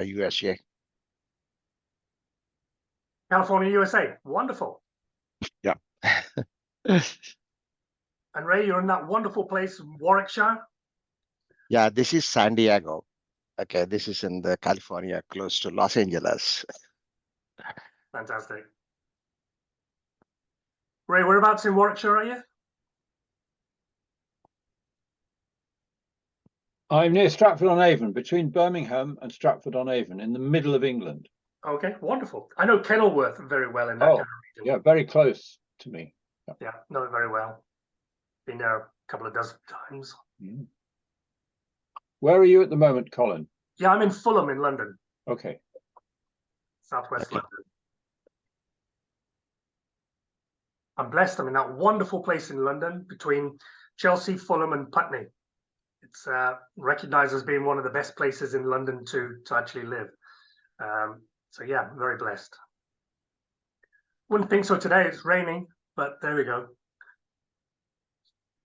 USA. California, USA. Wonderful. Yeah. And Ray, you're in that wonderful place, Warwickshire? Yeah, this is San Diego. Okay, this is in the California, close to Los Angeles. Fantastic. Ray, whereabouts in Warwickshire are you? I'm near Stratford-on-Avon, between Birmingham and Stratford-on-Avon, in the middle of England. Okay, wonderful. I know Kenilworth very well in that kind of region. Yeah, very close to me. Yeah, know it very well. Been there a couple of dozen times. Mm. Where are you at the moment, Colin? Yeah, I'm in Fulham in London. Okay. Southwest London. I'm blessed. I'm in that wonderful place in London between Chelsea, Fulham and Putney. It's recognized as being one of the best places in London to actually live. So yeah, very blessed. Wouldn't think so today. It's raining, but there we go.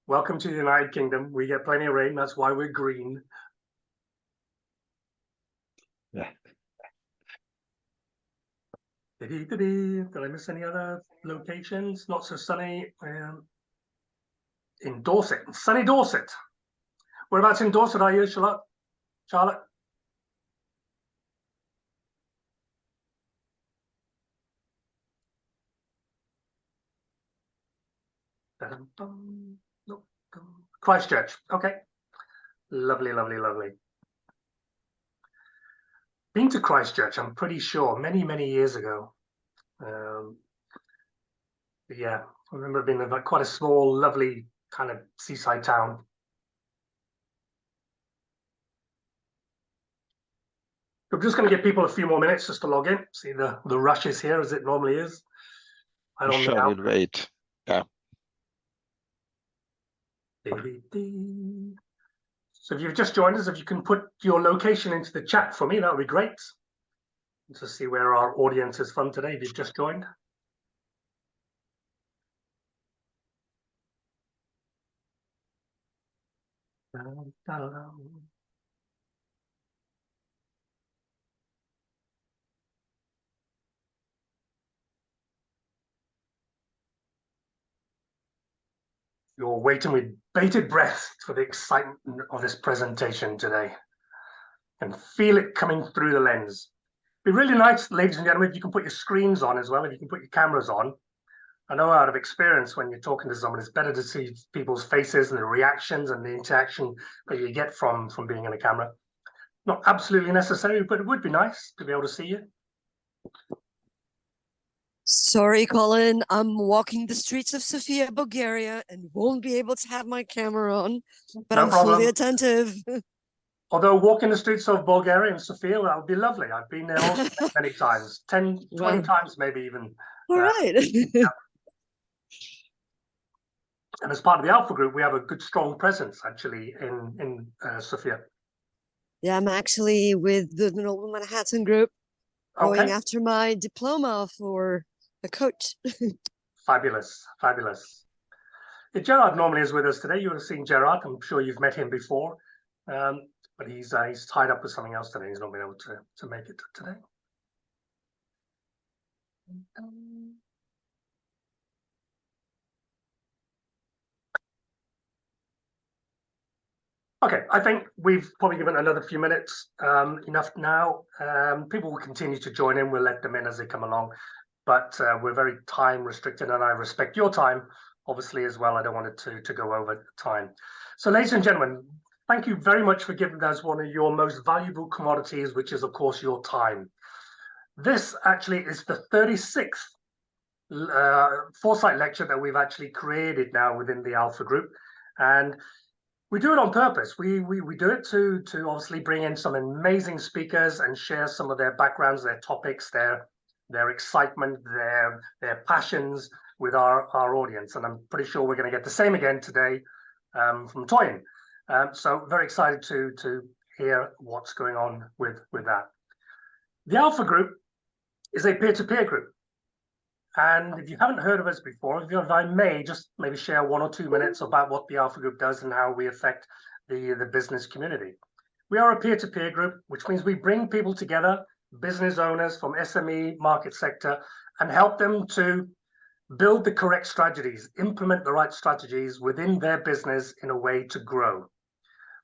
Welcome to the United Kingdom. We get plenty of rain. That's why we're green. Yeah. Did I miss any other locations? Not so sunny. In Dorset, sunny Dorset. Whereabouts in Dorset are you, Charlotte? Charlotte? Christchurch. Okay. Lovely, lovely, lovely. Been to Christchurch, I'm pretty sure, many, many years ago. Yeah, I remember being in quite a small, lovely kind of seaside town. I'm just going to give people a few more minutes just to log in. See the rush is here as it normally is. Sure, we'll wait. Yeah. So if you've just joined us, if you can put your location into the chat for me, that would be great. To see where our audience is from today, if you've just joined. You're waiting with bated breath for the excitement of this presentation today and feel it coming through the lens. It'd be really nice, ladies and gentlemen, if you can put your screens on as well, if you can put your cameras on. I know out of experience when you're talking to someone, it's better to see people's faces and the reactions and the interaction that you get from being in a camera. Not absolutely necessary, but it would be nice to be able to see you. Sorry, Colin, I'm walking the streets of Sofia, Bulgaria, and won't be able to have my camera on, but No I'm problem. fully attentive. Although walking the streets of Bulgaria and Sofia, that would be lovely. I've been there also many times, 10, 20 times maybe even. All right. Yeah. And as part of the Alpha Group, we have a good, strong presence actually in Sofia. Yeah, I'm actually with the Noble Manhattan Group, going after my diploma for a coach. Fabulous, fabulous. Gerard normally is with us today. You would have seen Gerard. I'm sure you've met him before, but he's tied up with something else today. He's not been able to make it today. Okay, I think we've probably given another few minutes enough now. People will continue to join in. We'll let them in as they come along, but we're very time restricted, and I respect your time, obviously, as well. I don't want it to go over time. So, ladies and gentlemen, thank you very much for giving us one of your most valuable commodities, which is, of course, your time. This actually is the 36th Foresight lecture that we've actually created now within the Alpha Group, and we do it on purpose. We do it to obviously bring in some amazing speakers and share some of their backgrounds, their topics, their excitement, their passions with our audience. And I'm pretty sure we're going to get the same again today from Toyin. So very excited to hear what's going on with that. The Alpha Group is a peer-to-peer group. And if you haven't heard of us before, if I may just maybe share 1 or 2 minutes about what the Alpha Group does and how we affect the business community. We are a peer-to-peer group, which means we bring people together, business owners from SME market sector, and help them to build the correct strategies, implement the right strategies within their business in a way to grow.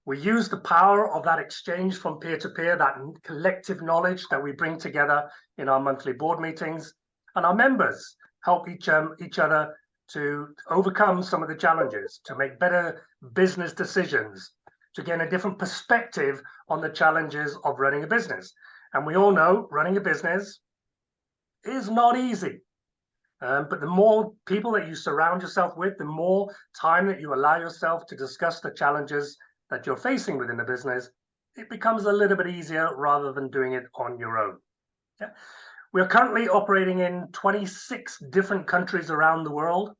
We use the power of that exchange from peer to peer, that collective knowledge that we bring together in our monthly board meetings, and our members help each other to overcome some of the challenges, to make better business decisions, to gain a different perspective on the challenges of running a business. And we all know running a business is not easy. But the more people that you surround yourself with, the more time that you allow yourself to discuss the challenges that you're facing within the business, it becomes a little bit easier rather than doing it on your own. Yeah. We're currently operating in 26 different countries around the world,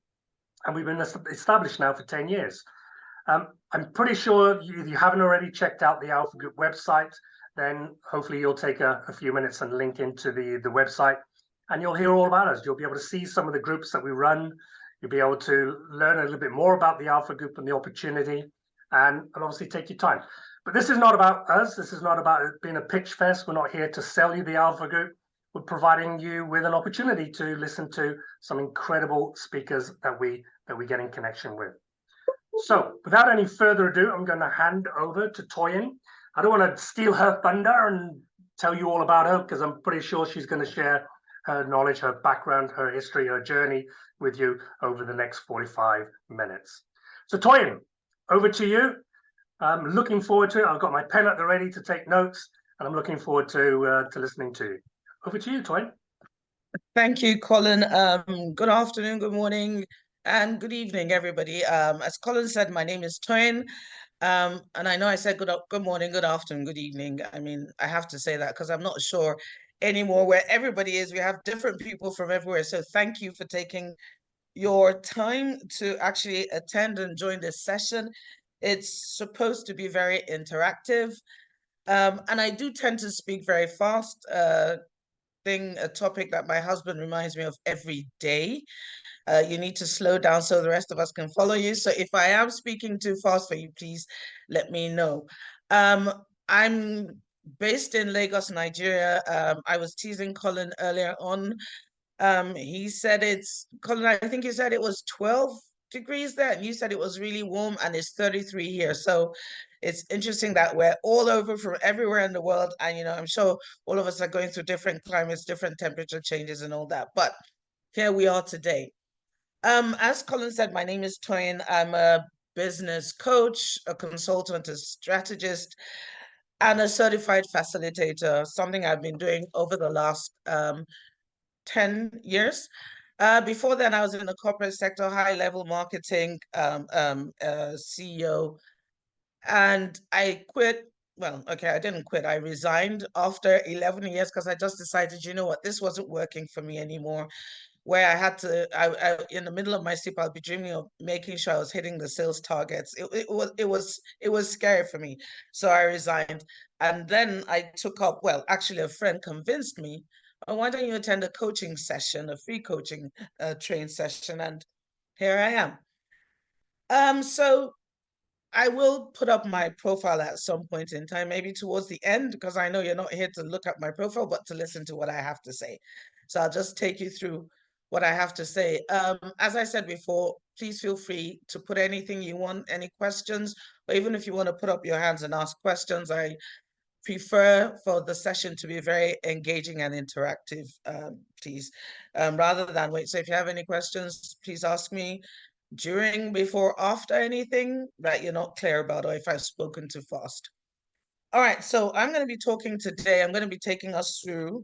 and we've been established now for 10 years. I'm pretty sure if you haven't already checked out the Alpha Group website, then hopefully you'll take a few minutes and link into the website, and you'll hear all about us. You'll be able to see some of the groups that we run. You'll be able to learn a little bit more about the Alpha Group and the opportunity, and obviously take your time. But this is not about us. This is not about it being a pitch fest. We're not here to sell you the Alpha Group. We're providing you with an opportunity to listen to some incredible speakers that we get in connection with. So without any further ado, I'm going to hand over to Toyin. I don't want to steal her thunder and tell you all about her, because I'm pretty sure she's going to share her knowledge, her background, her history, her journey with you over the next 45 minutes. So Toyin, over to you. I'm looking forward to it. I've got my pen at the ready to take notes, and I'm looking forward to listening to you. Over to you, Toyin. Thank you, Colin. Good afternoon, good morning, and good evening, everybody. As Colin said, my name is Toyin, and I know I said good morning, good afternoon, good evening. I mean, I have to say that because I'm not sure anymore where everybody is. We have different people from everywhere. So thank you for taking your time to actually attend and join this session. It's supposed to be very interactive. And I do tend to speak very fast, a topic that my husband reminds me of every day. You need to slow down so the rest of us can follow you. So if I am speaking too fast for you, please let me know. I'm based in Lagos, Nigeria. I was teasing Colin earlier on. He said Colin, I think you said it was 12 degrees there, and you said it was really warm, and it's 33 here. So it's interesting that we're all over from everywhere in the world. And, I'm sure all of us are going through different climates, different temperature changes and all that. But here we are today. As Colin said, my name is Toyin. I'm a business coach, a consultant, a strategist, and a certified facilitator, something I've been doing over the last 10 years. Before then, I was in the corporate sector, high-level marketing, CEO, and I quit. Well, okay, I didn't quit. I resigned after 11 years because I just decided, you know what, this wasn't working for me anymore, where I had to, in the middle of my sleep, I'll be dreaming of making sure I was hitting the sales targets. It was scary for me. So I resigned. And then I took up, well, actually a friend convinced me, oh, why don't you attend a coaching session, a free coaching train session? And here I am. So I will put up my profile at some point in time, maybe towards the end, because I know you're not here to look at my profile, but to listen to what I have to say. So I'll just take you through what I have to say. As I said before, please feel free to put anything you want, any questions, or even if you want to put up your hands and ask questions. I prefer for the session to be very engaging and interactive, please, rather than wait. So if you have any questions, please ask me during, before, after anything that you're not clear about, or if I've spoken too fast. All right, so I'm going to be talking today, I'm going to be taking us through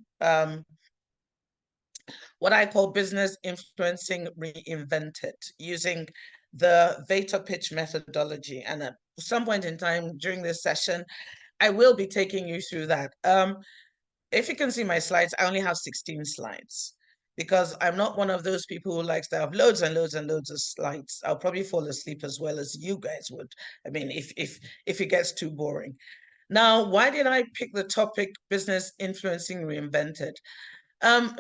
what I call business influencing reinvented, using the V.A.T.O.R pitch methodology. And at some point in time during this session, I will be taking you through that. If you can see my slides, I only have 16 slides because I'm not one of those people who likes to have loads and loads and loads of slides. I'll probably fall asleep as well as you guys would. I mean, if it gets too boring. Now, why did I pick the topic business influencing reinvented?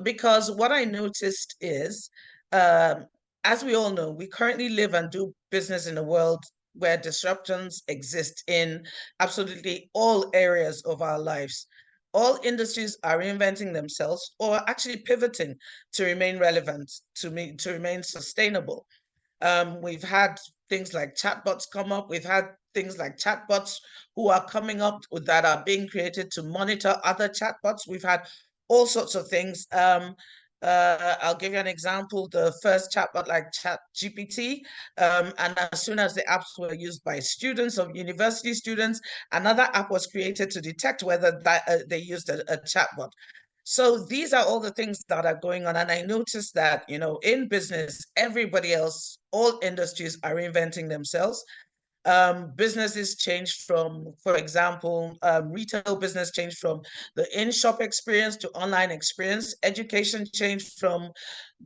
Because what I noticed is, as we all know, we currently live and do business in a world where disruptions exist in absolutely all areas of our lives. All industries are reinventing themselves or actually pivoting to remain relevant, to remain sustainable. We've had things like chatbots come up. We've had things like chatbots who are coming up that are being created to monitor other chatbots. We've had all sorts of things. I'll give you an example. The first chatbot like ChatGPT, and as soon as the apps were used by students of university students, another app was created to detect whether they used a chatbot. So these are all the things that are going on. And I noticed that, you know, in business, everybody else, all industries are reinventing themselves. Businesses changed from, for example, retail business changed from the in-shop experience to online experience. Education changed from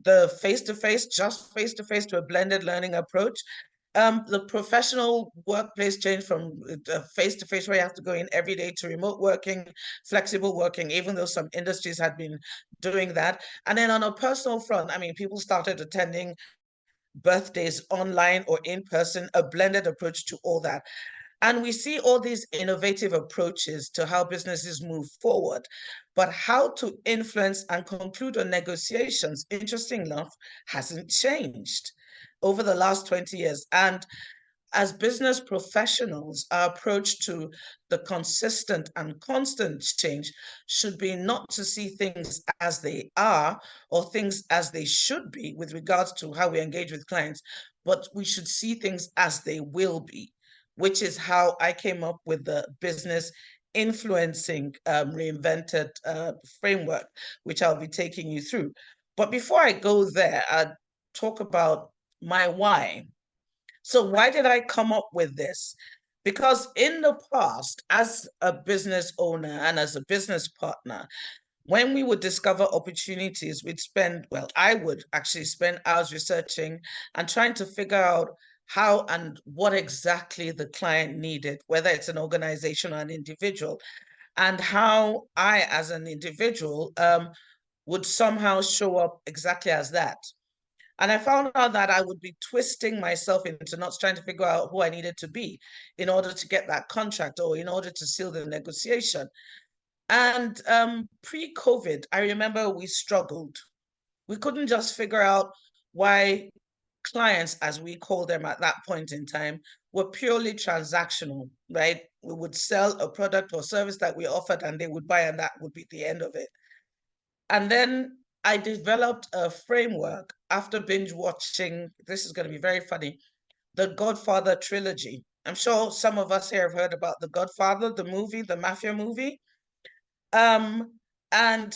the face-to-face, just face-to-face, to a blended learning approach. The professional workplace changed from face-to-face, where you have to go in every day, to remote working, flexible working, even though some industries had been doing that. And then on a personal front, I mean, people started attending birthdays online or in person, a blended approach to all that. And we see all these innovative approaches to how businesses move forward. But how to influence and conclude on negotiations, interesting enough, hasn't changed over the last 20 years. And as business professionals, our approach to the consistent and constant change should be not to see things as they are or things as they should be with regards to how we engage with clients, but we should see things as they will be, which is how I came up with the business influencing reinvented framework, which I'll be taking you through. But before I go there, I'll talk about my why. So why did I come up with this? Because in the past, as a business owner and as a business partner, when we would discover opportunities, I would actually spend hours researching and trying to figure out how and what exactly the client needed, whether it's an organization or an individual, and how I, as an individual, would somehow show up exactly as that. And I found out that I would be twisting myself into not trying to figure out who I needed to be in order to get that contract or in order to seal the negotiation. And pre-COVID, I remember we struggled. We couldn't just figure out why clients, as we call them at that point in time, were purely transactional, right? We would sell a product or service that we offered and they would buy, and that would be the end of it. And then I developed a framework after binge watching, this is going to be very funny, the Godfather trilogy. I'm sure some of us here have heard about the Godfather, the movie, the mafia movie. And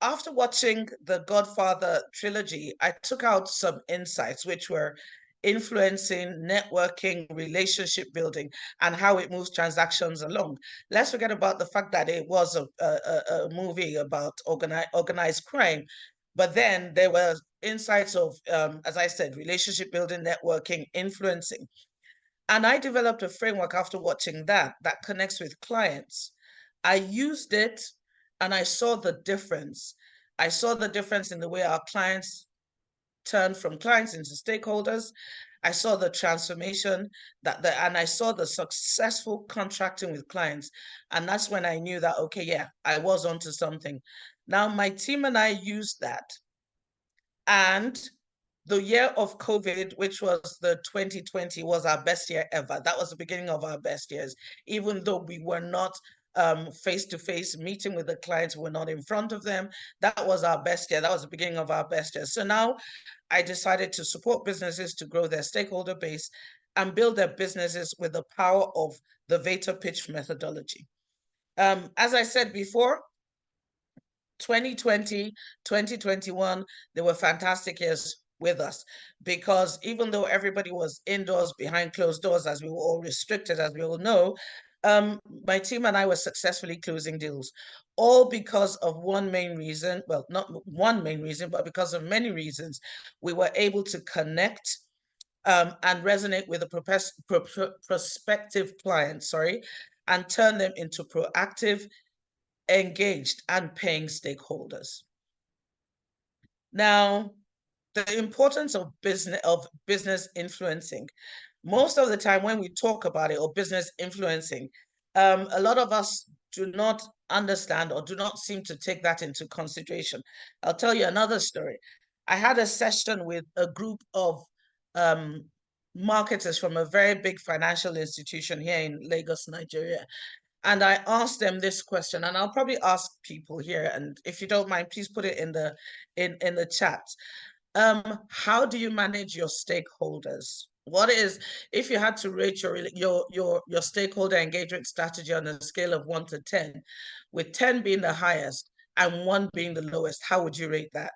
after watching the Godfather trilogy, I took out some insights which were influencing networking, relationship building, and how it moves transactions along. Let's forget about the fact that it was a movie about organized crime, but then there were insights of, as I said, relationship building, networking, influencing. And I developed a framework after watching that connects with clients. I used it and I saw the difference. I saw the difference in the way our clients turned from clients into stakeholders. I saw the transformation and I saw the successful contracting with clients. And that's when I knew that, okay, yeah, I was onto something. Now my team and I used that. And the year of COVID, which was the 2020, was our best year ever. That was the beginning of our best years, even though we were not face-to-face meeting with the clients, we're not in front of them. That was our best year. That was the beginning of our best year. So now I decided to support businesses to grow their stakeholder base and build their businesses with the power of the V.A.T.O.R pitch methodology. As I said before, 2020, 2021, they were fantastic years with us, because even though everybody was indoors behind closed doors, as we were all restricted, as we all know, my team and I were successfully closing deals, all because of one main reason. Well, not one main reason, but because of many reasons. We were able to connect and resonate with a prospective client, and turn them into proactive, engaged, and paying stakeholders. Now, the importance of business influencing. Most of the time when we talk about it, or business influencing, a lot of us do not understand or do not seem to take that into consideration. I'll tell you another story. I had a session with a group of marketers from a very big financial institution here in Lagos, Nigeria. And I asked them this question, and I'll probably ask people here, and if you don't mind, please put it in the chat. How do you manage your stakeholders? What is, if you had to rate your stakeholder engagement strategy on a scale of 1 to 10, with 10 being the highest and 1 being the lowest, how would you rate that?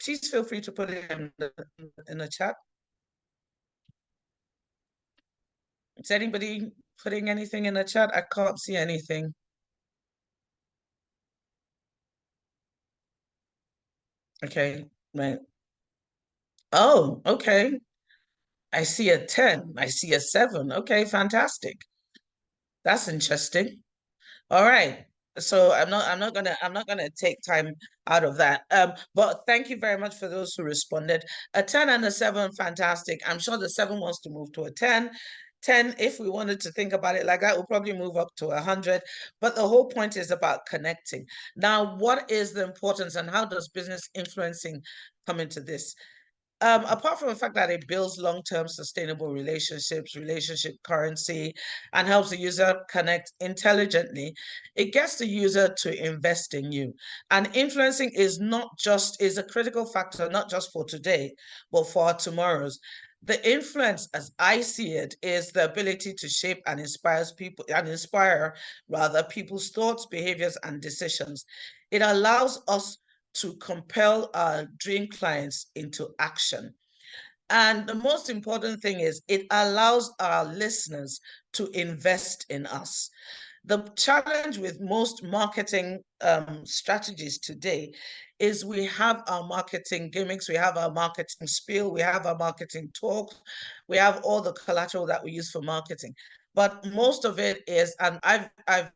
Please feel free to put it in the chat. Is anybody putting anything in the chat? I can't see anything. Okay, right. Oh, okay. I see a 10. I see a 7. Okay, fantastic. That's interesting. All right. So I'm not gonna take time out of that. But thank you very much for those who responded. A 10 and a 7, fantastic. I'm sure the 7 wants to move to a 10. 10, if we wanted to think about it like that, will probably move up to 100. But the whole point is about connecting. Now, what is the importance and how does business influencing come into this? Apart from the fact that it builds long-term sustainable relationships, relationship currency, and helps the user connect intelligently, it gets the user to invest in you. And influencing is a critical factor, not just for today, but for our tomorrows. The influence, as I see it, is the ability to shape and inspire rather people's thoughts, behaviors, and decisions. It allows us to compel our dream clients into action. And the most important thing is it allows our listeners to invest in us. The challenge with most marketing strategies today is we have our marketing gimmicks, we have our marketing spiel, we have our marketing talk, we have all the collateral that we use for marketing. But most of it is, and I've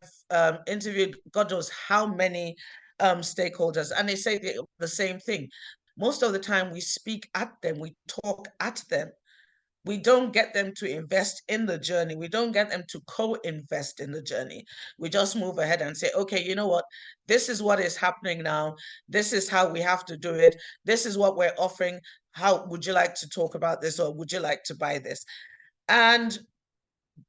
interviewed God knows how many stakeholders, and they say the same thing. Most of the time we speak at them, we talk at them. We don't get them to invest in the journey. We don't get them to co-invest in the journey. We just move ahead and say, okay, you know what? This is what is happening now. This is how we have to do it. This is what we're offering. How would you like to talk about this, or would you like to buy this? And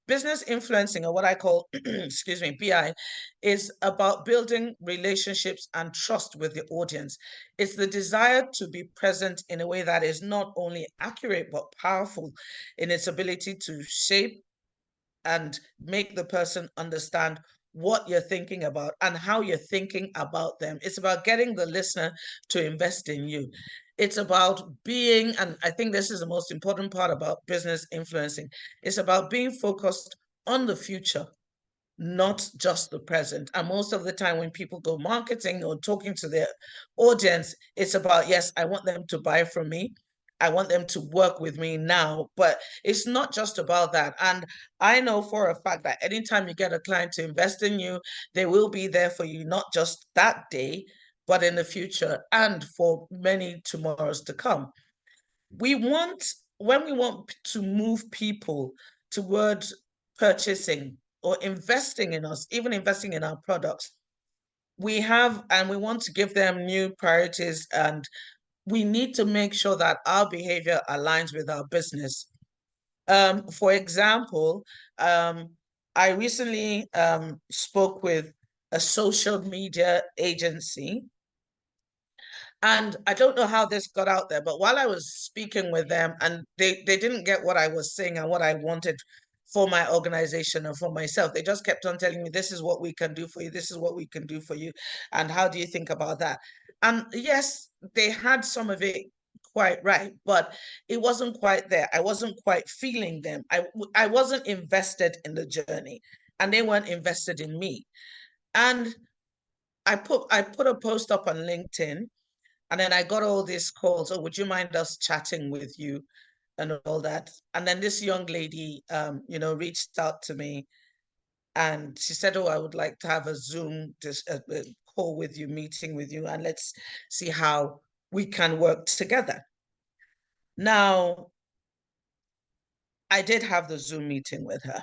business influencing, or what I call, excuse me, BI, is about building relationships and trust with the audience. It's the desire to be present in a way that is not only accurate, but powerful in its ability to shape and make the person understand what you're thinking about and how you're thinking about them. It's about getting the listener to invest in you. It's about being, and I think this is the most important part about business influencing, it's about being focused on the future, not just the present. And most of the time when people go marketing or talking to their audience, it's about, yes, I want them to buy from me. I want them to work with me now, but it's not just about that. And I know for a fact that anytime you get a client to invest in you, they will be there for you, not just that day, but in the future and for many tomorrows to come. When we want to move people towards purchasing or investing in us, even investing in our products, we want to give them new priorities, and we need to make sure that our behavior aligns with our business. For example, I recently spoke with a social media agency, and I don't know how this got out there, but while I was speaking with them, and they didn't get what I was saying and what I wanted for my organization and for myself, they just kept on telling me, this is what we can do for you, this is what we can do for you, and how do you think about that? And yes, they had some of it quite right, but it wasn't quite there. I wasn't quite feeling them. I wasn't invested in the journey, and they weren't invested in me. And I put a post up on LinkedIn, and then I got all these calls. Oh, would you mind us chatting with you and all that? And then this young lady, reached out to me, and she said, oh, I would like to have a Zoom call with you, meeting with you, and let's see how we can work together. Now, I did have the Zoom meeting with her.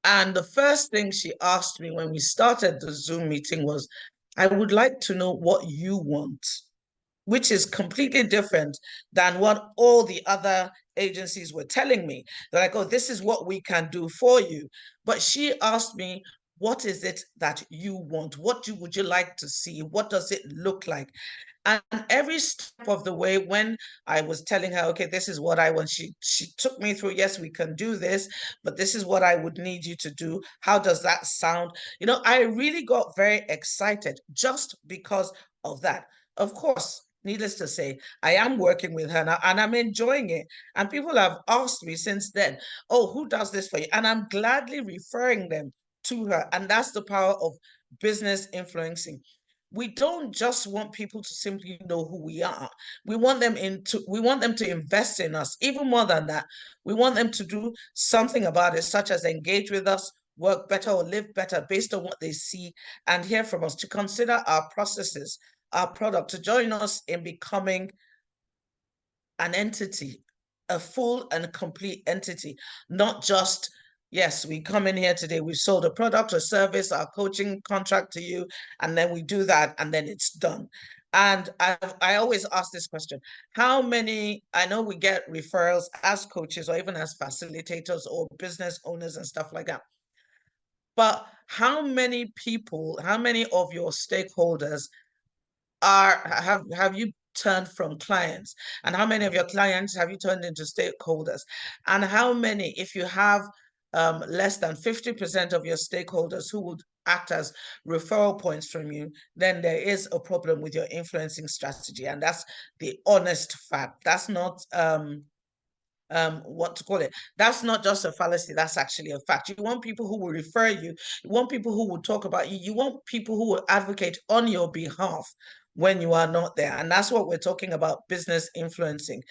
And the first thing she asked me when we started the Zoom meeting was, I would like to know what you want, which is completely different than what all the other agencies were telling me. They're like, oh, this is what we can do for you. But she asked me, what is it that you want? What would you like to see? What does it look like? And every step of the way, when I was telling her, okay, this is what I want, she took me through, yes, we can do this, but this is what I would need you to do. How does that sound? You know, I really got very excited just because of that. Of course, needless to say, I am working with her now and I'm enjoying it. And people have asked me since then, oh, who does this for you? And I'm gladly referring them to her. And that's the power of business influencing. We don't just want people to simply know who we are. We want them to invest in us. Even more than that, we want them to do something about it, such as engage with us, work better or live better based on what they see and hear from us, to consider our processes, our product, to join us in becoming an entity, a full and complete entity, not just, yes, we come in here today, we sold a product or service, our coaching contract to you, and then we do that, and then it's done. And I always ask this question, how many, I know we get referrals as coaches or even as facilitators or business owners and stuff like that, but how many people, how many of your stakeholders have you turned from clients, and how many of your clients have you turned into stakeholders, and how many, if you have less than 50% of your stakeholders who would act as referral points from you, then there is a problem with your influencing strategy. And that's the honest fact. That's not what to call it, that's not just a fallacy, that's actually a fact. You want people who will refer you, you want people who will talk about you, you want people who will advocate on your behalf when you are not there. And that's what we're talking about, business influencing.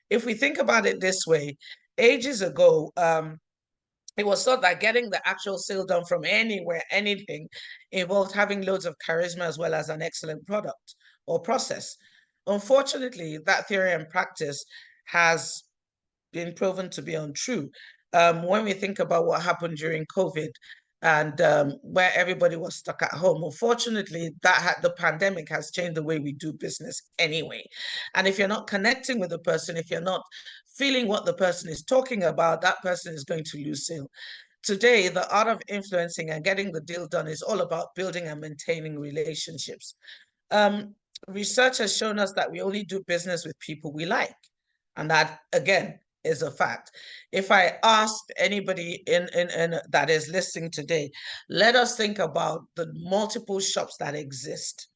If we think about it this way, ages ago, it was thought that getting the actual sale done from anywhere, anything, involved having loads of charisma as well as an excellent product or process. Unfortunately, that theory and practice has been proven to be untrue. When we think about what happened during COVID and where everybody was stuck at home, unfortunately, the pandemic has changed the way we do business anyway. And if you're not connecting with the person, if you're not feeling what the person is talking about, that person is going to lose sale. Today, the art of influencing and getting the deal done is all about building and maintaining relationships. Research has shown us that we only do business with people we like. And that, again, is a fact. If I asked anybody in that is listening today, let us think about the multiple shops that exist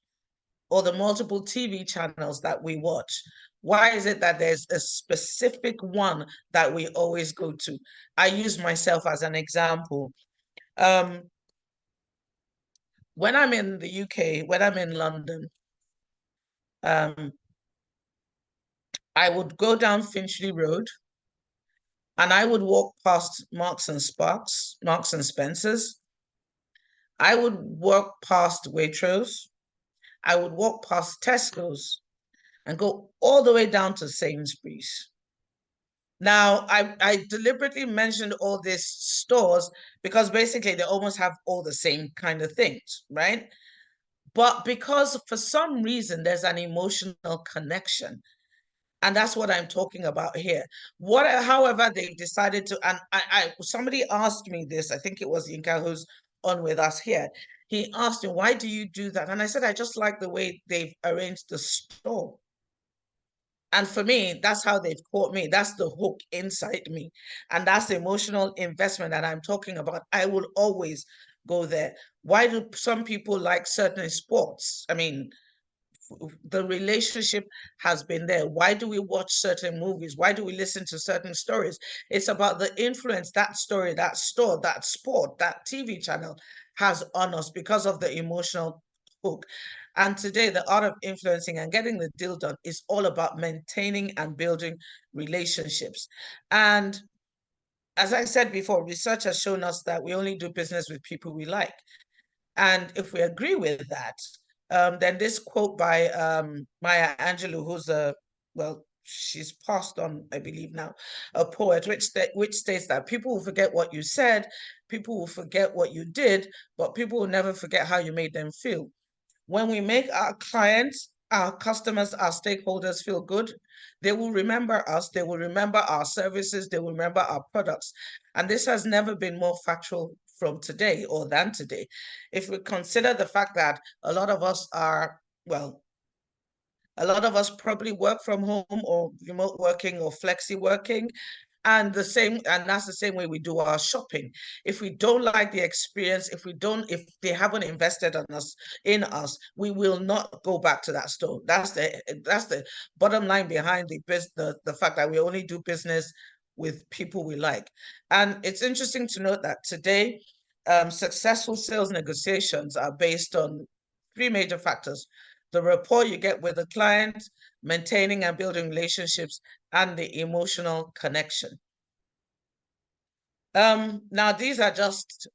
or the multiple TV channels that we watch. Why is it that there's a specific one that we always go to? I use myself as an example. When I'm in the UK, when I'm in London, I would go down Finchley Road and I would walk past Marks and Spencer's. I would walk past Waitrose. I would walk past Tesco's and go all the way down to Sainsbury's. Now, I deliberately mentioned all these stores because basically they almost have all the same kind of things, right? But because for some reason there's an emotional connection. And that's what I'm talking about here. However, they decided to, and somebody asked me this, I think it was Yinka who's on with us here. He asked me, why do you do that? And I said, I just like the way they've arranged the store. And for me, that's how they've caught me. That's the hook inside me. And that's the emotional investment that I'm talking about. I will always go there. Why do some people like certain sports? I mean, the relationship has been there. Why do we watch certain movies? Why do we listen to certain stories? It's about the influence that story, that store, that sport, that TV channel has on us because of the emotional hook. And today, the art of influencing and getting the deal done is all about maintaining and building relationships. And as I said before, research has shown us that we only do business with people we like. And if we agree with that, then this quote by Maya Angelou, who's she's passed on, I believe now, a poet, which states that people will forget what you said, people will forget what you did, but people will never forget how you made them feel. When we make our clients, our customers, our stakeholders feel good, they will remember us, they will remember our services, they will remember our products. And this has never been more factual from today or than today. If we consider the fact that a lot of us are, well, a lot of us probably work from home or remote working or flexi working. And that's the same way we do our shopping. If we don't like the experience, if they haven't invested in us, we will not go back to that store. That's the bottom line behind the fact that we only do business with people we like. And it's interesting to note that today, successful sales negotiations are based on three major factors: the rapport you get with the client, maintaining and building relationships, and the emotional connection. Now, these are just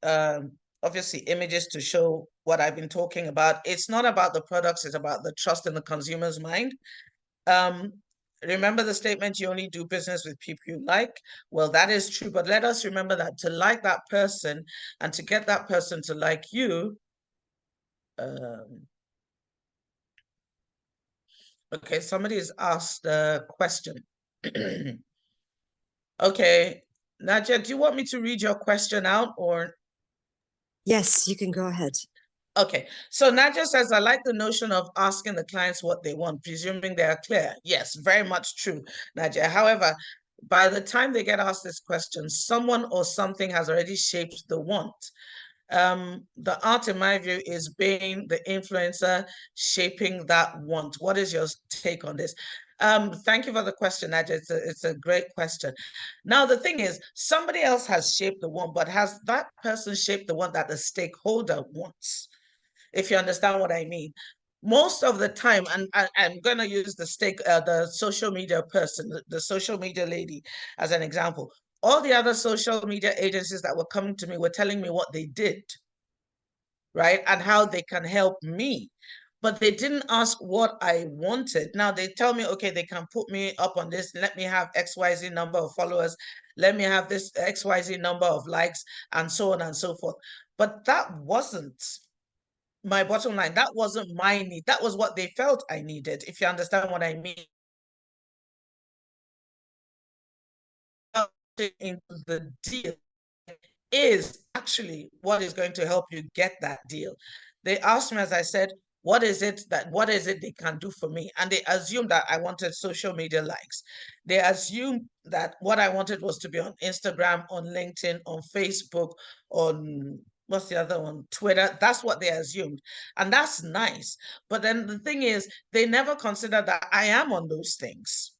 obviously images to show what I've been talking about. It's not about the products, it's about the trust in the consumer's mind. Remember the statement, you only do business with people you like? Well, that is true, but let us remember that to like that person and to get that person to like you, okay, somebody has asked a question. Okay, Nadia, do you want me to read your question out or? Yes, you can go ahead. Okay, so Nadia says, I like the notion of asking the clients what they want, presuming they are clear. Yes, very much true, Nadia. However, by the time they get asked this question, someone or something has already shaped the want. The art, in my view, is being the influencer shaping that want. What is your take on this? Thank you for the question, Nadia. It's a great question. Now, the thing is, somebody else has shaped the want, but has that person shaped the one that the stakeholder wants? If you understand what I mean. Most of the time, and I'm going to use the social media person, the social media lady as an example. All the other social media agencies that were coming to me were telling me what they did, right? And how they can help me. But they didn't ask what I wanted. Now they tell me, okay, they can put me up on this. Let me have XYZ number of followers. Let me have this XYZ number of likes and so on and so forth. But that wasn't my bottom line. That wasn't my need. That was what they felt I needed, if you understand what I mean. Into the deal is actually what is going to help you get that deal. They asked me, as I said, what is it they can do for me? And they assumed that I wanted social media likes. They assumed that what I wanted was to be on Instagram, on LinkedIn, on Facebook, on what's the other one? Twitter. That's what they assumed. And that's nice. But then the thing is, they never consider that I am on those things.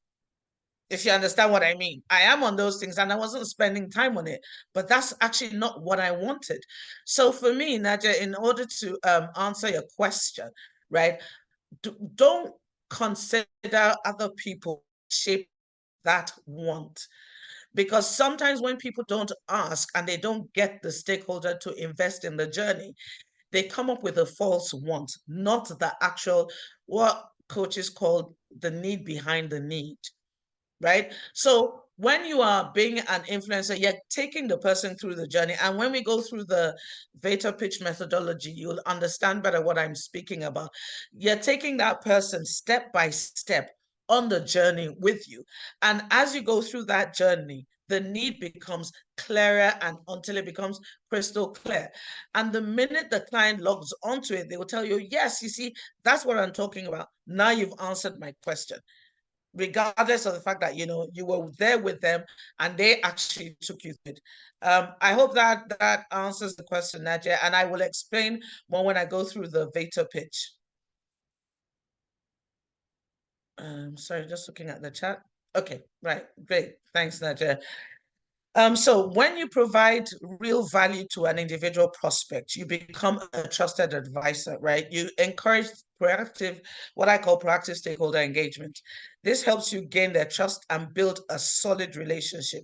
If you understand what I mean. I am on those things and I wasn't spending time on it, but that's actually not what I wanted. So for me, Nadia, in order to answer your question, right, don't consider other people shape that want. Because sometimes when people don't ask and they don't get the stakeholder to invest in the journey, they come up with a false want, not the actual, what coaches call the need behind the need. Right? So when you are being an influencer, you're taking the person through the journey. And when we go through the V.A.T.O.R pitch methodology, you'll understand better what I'm speaking about. You're taking that person step by step on the journey with you. And as you go through that journey, the need becomes clearer and until it becomes crystal clear. And the minute the client logs onto it, they will tell you, yes, you see, that's what I'm talking about. Now you've answered my question. Regardless of the fact that, you were there with them and they actually took you through it. I hope that answers the question, Nadia, and I will explain more when I go through the V.A.T.O.R pitch. Sorry, just looking at the chat. Okay, right, great. Thanks, Nadia. So when you provide real value to an individual prospect, you become a trusted advisor, right? You encourage what I call proactive stakeholder engagement. This helps you gain their trust and build a solid relationship.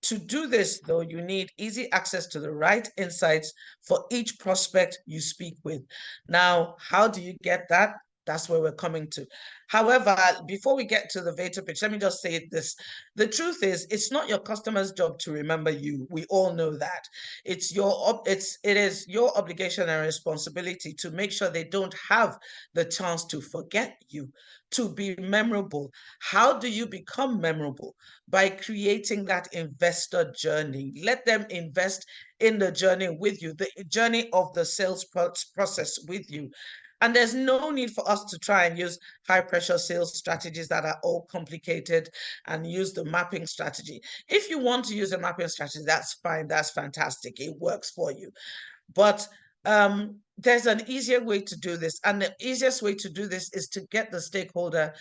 To do this, though, you need easy access to the right insights for each prospect you speak with. Now, how do you get that? That's where we're coming to. However, before we get to the V.A.T.O.R pitch, let me just say this. The truth is, it's not your customer's job to remember you. We all know that. It is your obligation and responsibility to make sure they don't have the chance to forget you, to be memorable. How do you become memorable? By creating that investor journey. Let them invest in the journey with you, the journey of the sales process with you. And there's no need for us to try and use high pressure sales strategies that are all complicated and use the mapping strategy. If you want to use a mapping strategy, that's fine. That's fantastic. It works for you. But there's an easier way to do this. And the easiest way to do this is to get the stakeholder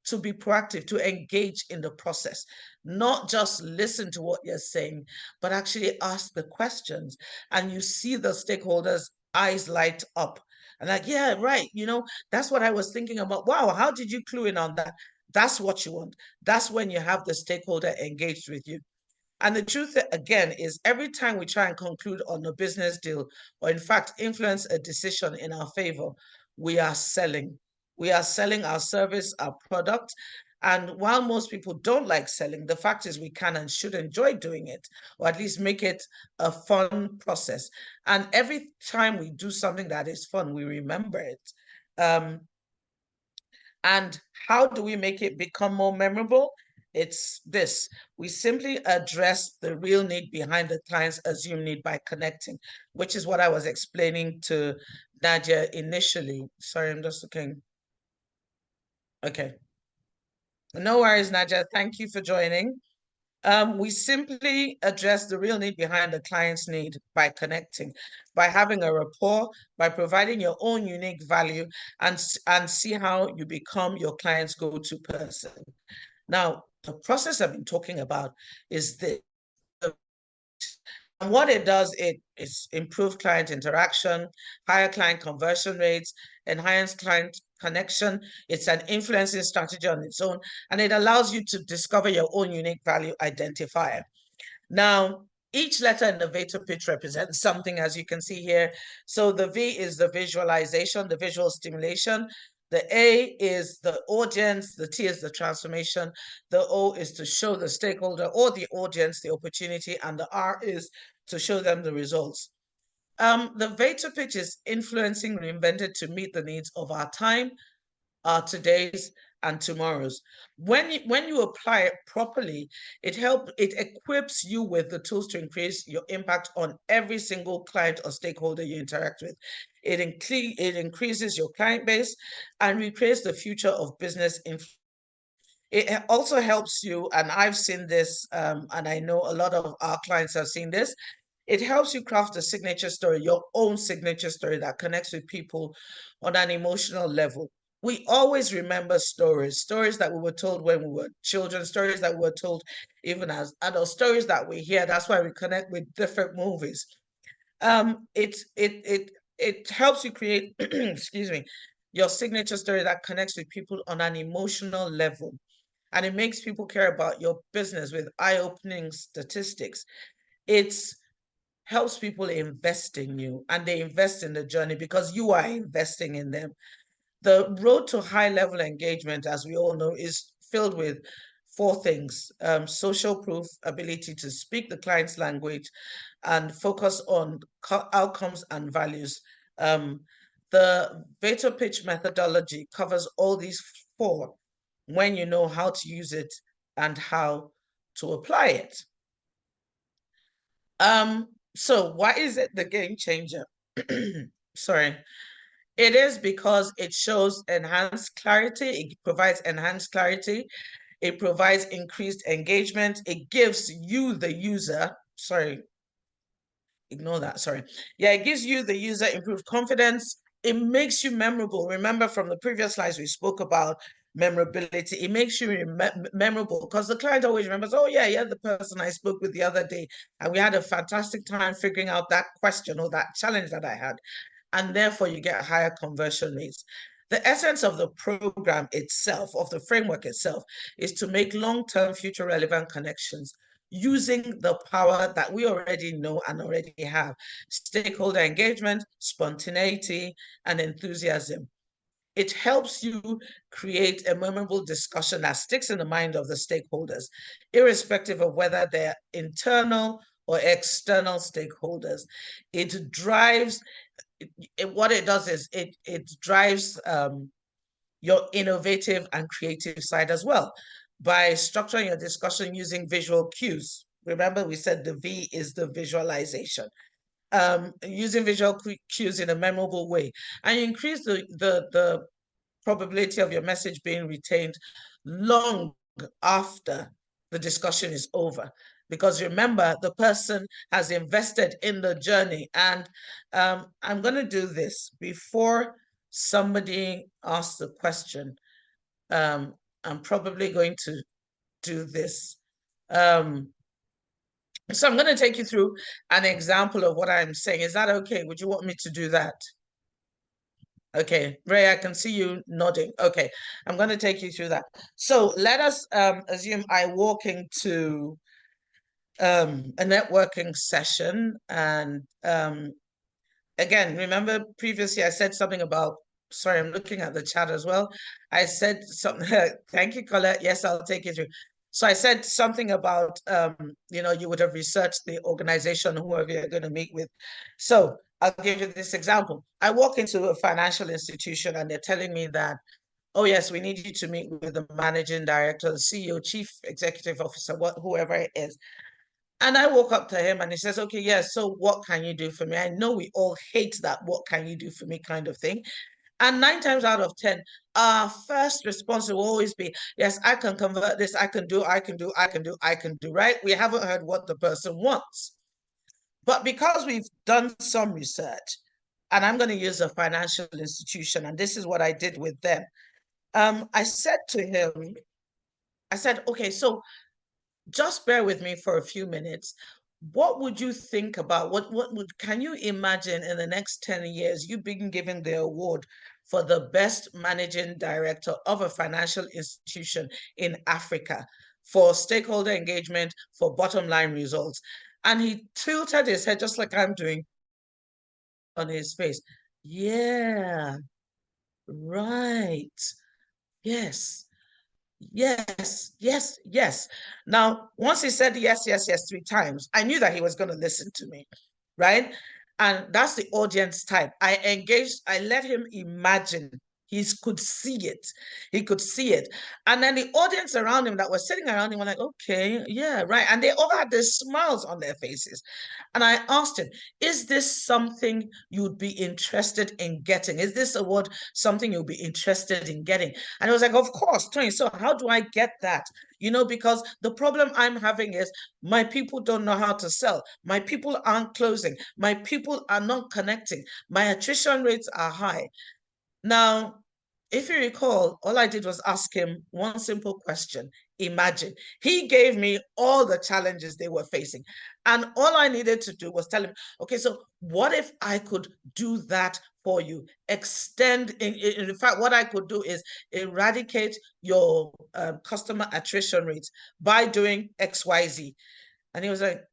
to be proactive, to engage in the process, not just listen to what you're saying, but actually ask the questions. And you see the stakeholders' eyes light up. And like, yeah, right. That's what I was thinking about. Wow, how did you clue in on that? That's what you want. That's when you have the stakeholder engaged with you. And the truth, again, is every time we try and conclude on a business deal, or in fact, influence a decision in our favor, we are selling. We are selling our service, our product. And while most people don't like selling, the fact is we can and should enjoy doing it, or at least make it a fun process. And every time we do something that is fun, we remember it. And how do we make it become more memorable? It's this. We simply address the real need behind the client's assumed need by connecting, which is what I was explaining to Nadia initially. Sorry, I'm just looking. Okay. No worries, Nadia. Thank you for joining. We simply address the real need behind the client's need by connecting, by having a rapport, by providing your own unique value, and see how you become your client's go-to person. Now, the process I've been talking about is this. And what it does, it is improve client interaction, higher client conversion rates, enhance client connection. It's an influencing strategy on its own, and it allows you to discover your own unique value identifier. Now, each letter in the V.A.T.O.R pitch represents something, as you can see here. So the V is the visualization, the visual stimulation. The A is the audience, the T is the transformation, the O is to show the stakeholder or the audience the opportunity, and the R is to show them the results. The V.A.T.O.R pitch is influencing Reinvented to meet the needs of our time, our today's, and tomorrow's. When you apply it properly, it equips you with the tools to increase your impact on every single client or stakeholder you interact with. It increases your client base and recreates the future of business influence. It also helps you, and I've seen this, and I know a lot of our clients have seen this. It helps you craft a signature story, your own signature story that connects with people on an emotional level. We always remember stories that we were told when we were children, stories that we were told even as adults, stories that we hear. That's why we connect with different movies. It helps you create, excuse me, your signature story that connects with people on an emotional level. And it makes people care about your business with eye-opening statistics. It helps people invest in you, and they invest in the journey because you are investing in them. The road to high-level engagement, as we all know, is filled with 4 things: social proof, ability to speak the client's language, and focus on outcomes and values. The V.A.T.O.R pitch methodology covers all these 4 when you know how to use it and how to apply it. So why is it the game changer? Sorry. It is because it shows enhanced clarity. It provides enhanced clarity. It provides increased engagement. It gives you, the user, sorry, ignore that, sorry. Yeah, it gives you, the user, improved confidence. It makes you memorable. Remember from the previous slides, we spoke about memorability. It makes you memorable because the client always remembers, oh yeah, you're the person I spoke with the other day, and we had a fantastic time figuring out that question or that challenge that I had. And therefore you get higher conversion rates. The essence of the program itself, of the framework itself, is to make long-term future relevant connections using the power that we already know and already have: stakeholder engagement, spontaneity, and enthusiasm. It helps you create a memorable discussion that sticks in the mind of the stakeholders, irrespective of whether they're internal or external stakeholders. It drives, what it does is it drives your innovative and creative side as well by structuring your discussion using visual cues. Remember, we said the V is the visualization. Using visual cues in a memorable way, and you increase the probability of your message being retained long after the discussion is over. Because remember, the person has invested in the journey. And I'm going to do this before somebody asks the question. I'm probably going to do this. So I'm going to take you through an example of what I'm saying. Is that okay? Would you want me to do that? Okay, Ray, I can see you nodding. Okay, I'm going to take you through that. So let us assume I walk into a networking session. And again, remember previously I said something about, sorry, I'm looking at the chat as well. I said something, thank you, Colette. Yes, I'll take you through. So I said something about, you would have researched the organization, whoever you're going to meet with. So I'll give you this example. I walk into a financial institution and they're telling me that, oh yes, we need you to meet with the managing director, the CEO, chief executive officer, whoever it is. And I walk up to him and he says, okay, yes, so what can you do for me? I know we all hate that what can you do for me kind of thing. And 9 times out of 10, our first response will always be, yes, I can convert this, I can do, right? We haven't heard what the person wants. But because we've done some research, and I'm going to use a financial institution, and this is what I did with them. I said to him, okay, so just bear with me for a few minutes. What would you think about, can you imagine in the next 10 years, you being given the award for the best managing director of a financial institution in Africa for stakeholder engagement, for bottom line results? And he tilted his head just like I'm doing on his face. Yeah, right. Yes. Yes, yes, yes. Now, once he said yes, yes, yes 3 times, I knew that he was going to listen to me, right? And that's the audience type. I engaged, I let him imagine. He could see it. He could see it. And then the audience around him that was sitting around him were like, okay, yeah, right. And they all had their smiles on their faces. And I asked him, is this something you'd be interested in getting? Is this award something you'll be interested in getting? And he was like, of course, Tony. So how do I get that? Because the problem I'm having is my people don't know how to sell. My people aren't closing. My people are not connecting. My attrition rates are high. Now, if you recall, all I did was ask him one simple question. Imagine. He gave me all the challenges they were facing. And all I needed to do was tell him, okay, so what if I could do that for you? Extend, in fact, what I could do is eradicate your customer attrition rates by doing XYZ. And he was like,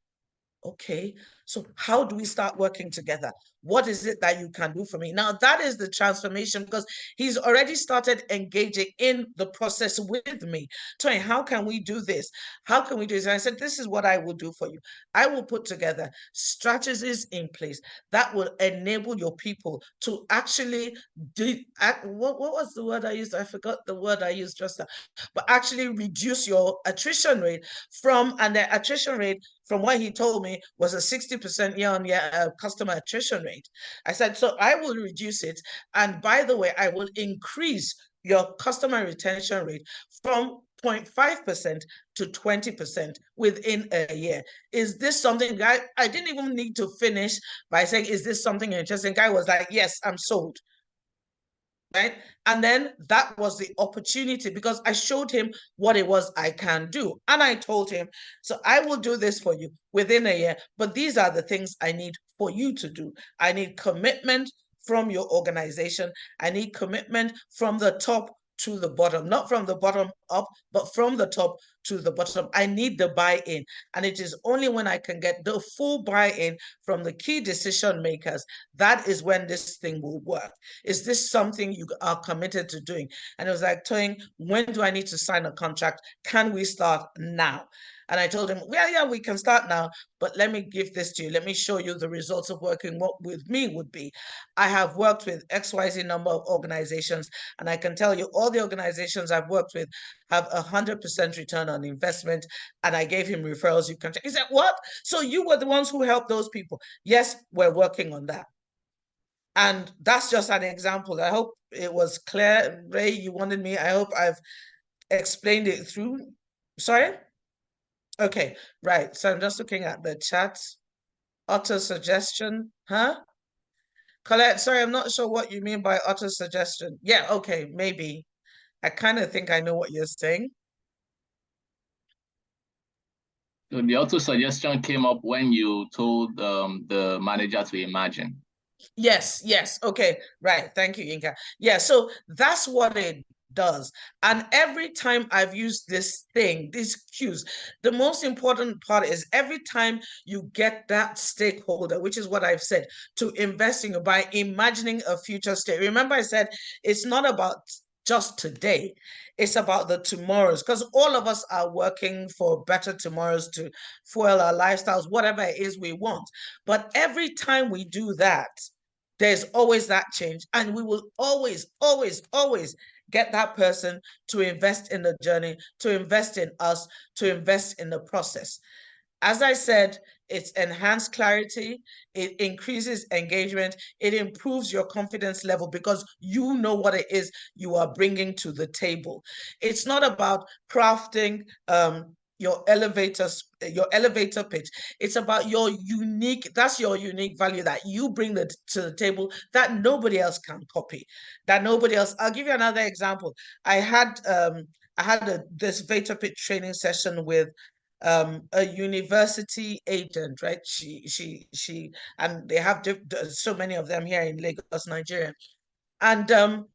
okay, so how do we start working together? What is it that you can do for me? Now, that is the transformation because he's already started engaging in the process with me. Tony, how can we do this? How can we do this? And I said, this is what I will do for you. I will put together strategies in place that will enable your people to actually do, what was the word I used? I forgot the word I used just now, but actually reduce your attrition rate and the attrition rate from what he told me was a 60% year-on-year customer attrition rate. I said, so I will reduce it. And by the way, I will increase your customer retention rate from 0.5% to 20% within a year. Is this something, I didn't even need to finish by saying, is this something interesting? Guy was like, yes, I'm sold. Right? And then that was the opportunity because I showed him what it was I can do. And I told him, so I will do this for you within a year, but these are the things I need for you to do. I need commitment from your organization. I need commitment from the top to the bottom, not from the bottom up, but from the top to the bottom. I need the buy-in. And it is only when I can get the full buy-in from the key decision makers, that is when this thing will work. Is this something you are committed to doing? And it was like, Toyin, when do I need to sign a contract? Can we start now? And I told him, well, yeah, we can start now, but let me give this to you. Let me show you the results of working what with me would be. I have worked with XYZ number of organizations, and I can tell you all the organizations I've worked with have 100% return on investment. And I gave him referrals. You can check. He said, what? So you were the ones who helped those people? Yes, we're working on that. And that's just an example. I hope it was clear. Ray, you wanted me. I hope I've explained it through. Sorry? Okay, right. So I'm just looking at the chat. Auto suggestion, huh? Colette, sorry, I'm not sure what you mean by auto suggestion. Yeah, okay, maybe. I kind of think I know what you're saying. So the auto suggestion came up when you told the manager to imagine. Yes, yes. Okay, right. Thank you, Inka. Yeah, so that's what it does. And every time I've used this thing, these cues, the most important part is every time you get that stakeholder, which is what I've said, to investing by imagining a future state. Remember, I said it's not about just today. It's about the tomorrows, because all of us are working for better tomorrows to fuel our lifestyles, whatever it is we want. But every time we do that, there's always that change. And we will always, always, always get that person to invest in the journey, to invest in us, to invest in the process. As I said, it's enhanced clarity, it increases engagement, it improves your confidence level because you know what it is you are bringing to the table. It's not about crafting your elevator pitch. It's about your unique, that's your unique value that you bring to the table that nobody else can copy, that nobody else. I'll give you another example. I had this V.A.T.O.R pitch training session with a university agent, right? She, and they have so many of them here in Lagos, Nigeria. And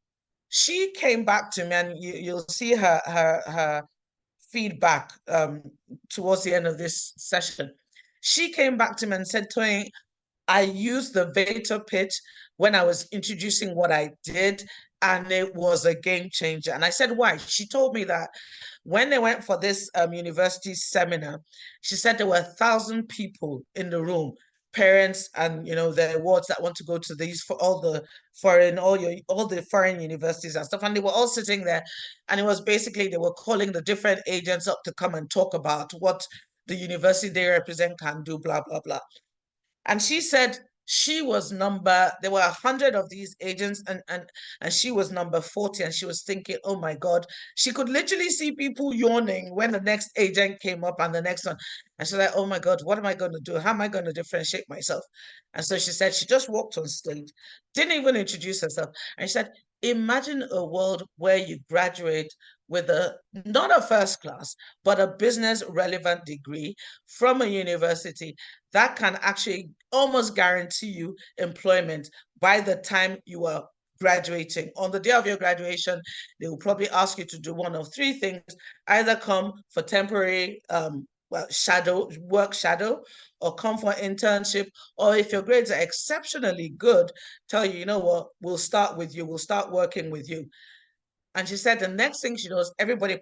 she came back to me, and you'll see her feedback towards the end of this session. She came back to me and said, Toyin, I used the V.A.T.O.R pitch when I was introducing what I did, and it was a game changer. And I said, why? She told me that when they went for this university seminar, she said there were 1,000 people in the room, parents and their wards that want to go to these for all the foreign universities and stuff, and they were all sitting there, and it was basically they were calling the different agents up to come and talk about what the university they represent can do, blah blah blah. And she said she was there were 100 of these agents, and she was number 40, and she was thinking, oh my God, she could literally see people yawning when the next agent came up and the next one. And she's like, oh my God, what am I going to do? How am I going to differentiate myself? And so she said she just walked on stage, didn't even introduce herself. And she said, imagine a world where you graduate with not a first class, but a business relevant degree from a university that can actually almost guarantee you employment by the time you are graduating. On the day of your graduation, they will probably ask you to do one of three things: either come for temporary shadow, or come for internship, or if your grades are exceptionally good, tell you, you know what, we'll start with you, we'll start working with you. And she said the next thing she knows, everybody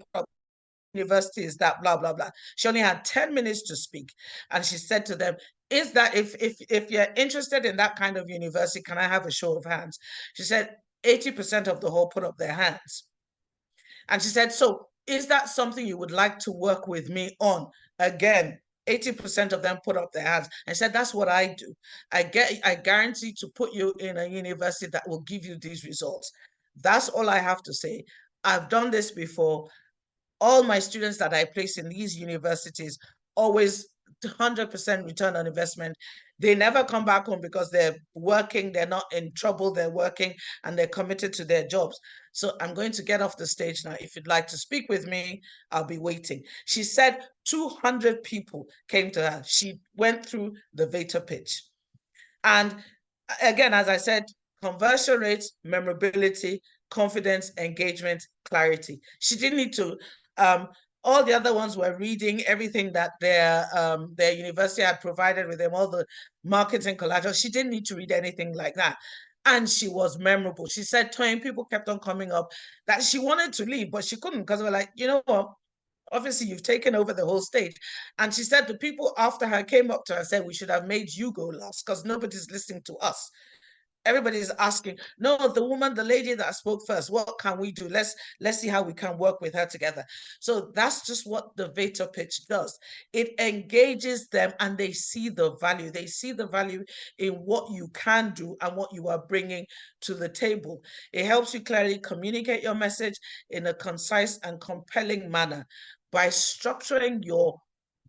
university is that blah blah blah. She only had 10 minutes to speak, and she said to them, is that if you're interested in that kind of university, can I have a show of hands? She said 80% of the whole put up their hands. And she said, so is that something you would like to work with me on? Again, 80% of them put up their hands and said, that's what I do. I guarantee to put you in a university that will give you these results. That's all I have to say. I've done this before. All my students that I place in these universities always 100% return on investment. They never come back home because they're working, they're not in trouble, they're working, and they're committed to their jobs. So I'm going to get off the stage now. If you'd like to speak with me, I'll be waiting. She said 200 people came to her. She went through the V.A.T.O.R pitch. And again, as I said, conversion rates, memorability, confidence, engagement, clarity. She didn't need to All the other ones were reading everything that their university had provided with them, all the marketing collateral. She didn't need to read anything like that. And she was memorable. She said, Toyin, people kept on coming up that she wanted to leave, but she couldn't because we're like, you know what? Obviously, you've taken over the whole stage. And she said the people after her came up to her and said, we should have made you go last because nobody's listening to us. Everybody's asking, no, the lady that spoke first, what can we do? Let's see how we can work with her together. So that's just what the V.A.T.O.R pitch does. It engages them and they see the value. They see the value in what you can do and what you are bringing to the table. It helps you clearly communicate your message in a concise and compelling manner by structuring your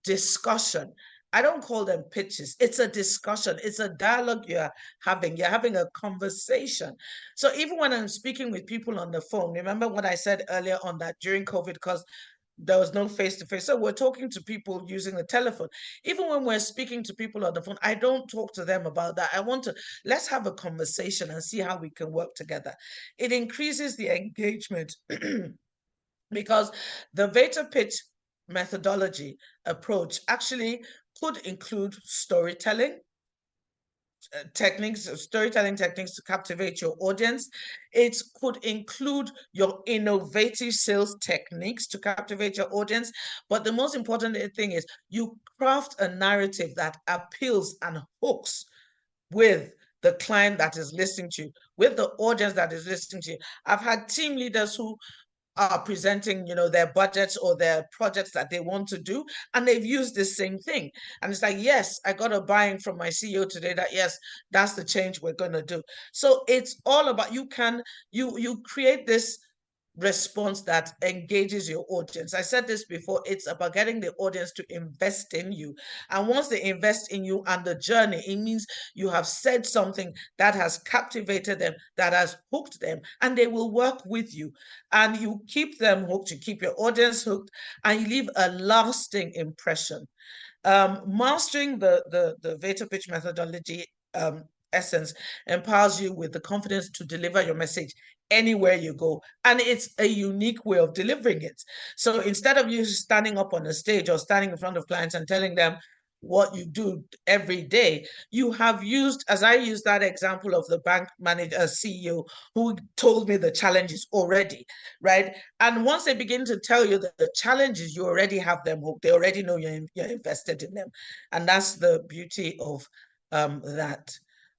discussion. I don't call them pitches. It's a discussion. It's a dialogue you're having. You're having a conversation. So even when I'm speaking with people on the phone, remember what I said earlier on that during COVID, because there was no face-to-face. So we're talking to people using the telephone. Even when we're speaking to people on the phone, I don't talk to them about that. I want to, let's have a conversation and see how we can work together. It increases the engagement because the V.A.T.O.R pitch methodology approach actually could include storytelling techniques to captivate your audience. It could include your innovative sales techniques to captivate your audience. But the most important thing is you craft a narrative that appeals and hooks with the client that is listening to you, with the audience that is listening to you. I've had team leaders who are presenting, their budgets or their projects that they want to do, and they've used the same thing. And it's like, yes, I got a buying from my CEO today that, yes, that's the change we're going to do. So it's all about, you create this response that engages your audience. I said this before, it's about getting the audience to invest in you. And once they invest in you and the journey, it means you have said something that has captivated them, that has hooked them, and they will work with you. And you keep them hooked, you keep your audience hooked, and you leave a lasting impression. Mastering the V.A.T.O.R pitch methodology essence empowers you with the confidence to deliver your message anywhere you go. And it's a unique way of delivering it. So instead of you standing up on a stage or standing in front of clients and telling them what you do every day, you have used, as I used that example of the bank manager, CEO, who told me the challenges already, right? And once they begin to tell you the challenges, you already have them hooked. They already know you're invested in them. And that's the beauty of that.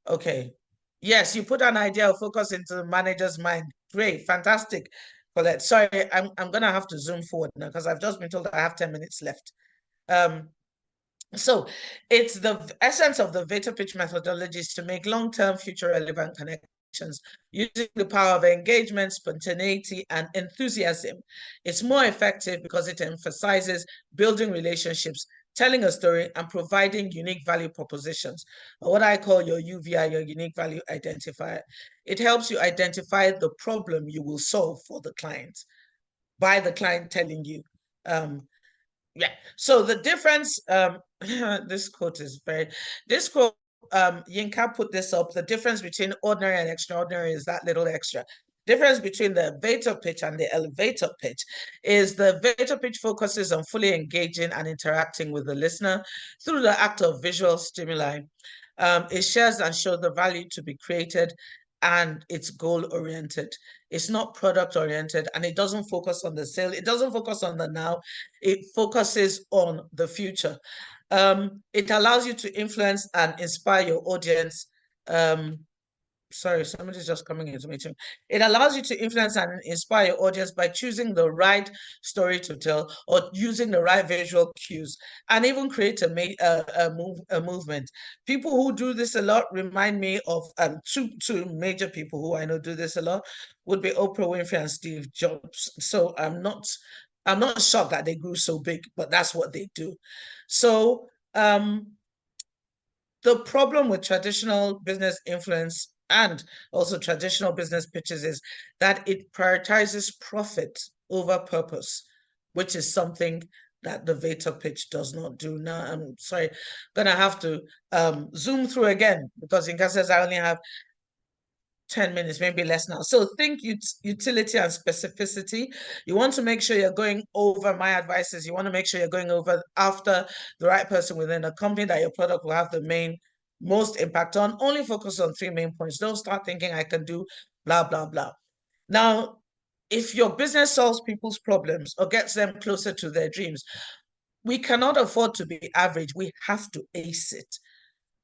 Okay. Yes, you put an idea of focus into the manager's mind. Great, fantastic, Colette. Sorry, I'm going to have to zoom forward now because I've just been told I have 10 minutes left. So it's the essence of the V.A.T.O.R pitch methodology is to make long-term future relevant connections using the power of engagement, spontaneity, and enthusiasm. It's more effective because it emphasizes building relationships, telling a story, and providing unique value propositions, or what I call your UVI, your unique value identifier. It helps you identify the problem you will solve for the client by the client telling you. Yeah. So the difference, this quote, Yinka put this up. The difference between ordinary and extraordinary is that little extra. Difference between the V.A.T.O.R pitch and the elevator pitch is the V.A.T.O.R pitch focuses on fully engaging and interacting with the listener through the act of visual stimuli. It shares and shows the value to be created, and it's goal-oriented. It's not product-oriented, and it doesn't focus on the sale. It doesn't focus on the now. It focuses on the future. It allows you to influence and inspire your audience. Sorry, somebody's just coming into me too. It allows you to influence and inspire your audience by choosing the right story to tell or using the right visual cues, and even create a movement. People who do this a lot remind me of two major people who I know do this a lot would be Oprah Winfrey and Steve Jobs. So I'm not shocked that they grew so big, but that's what they do. So the problem with traditional business influence and also traditional business pitches is that it prioritizes profit over purpose, which is something that the V.A.T.O.R pitch does not do. Now, I'm sorry, I'm gonna have to zoom through again because Inka says I only have 10 minutes, maybe less now. So think utility and specificity. You want to make sure you're going over, my advice is you want to make sure you're going over after the right person within a company that your product will have the most impact on. Only focus on 3 main points. Don't start thinking I can do blah, blah, blah. Now, if your business solves people's problems or gets them closer to their dreams, we cannot afford to be average. We have to ace it.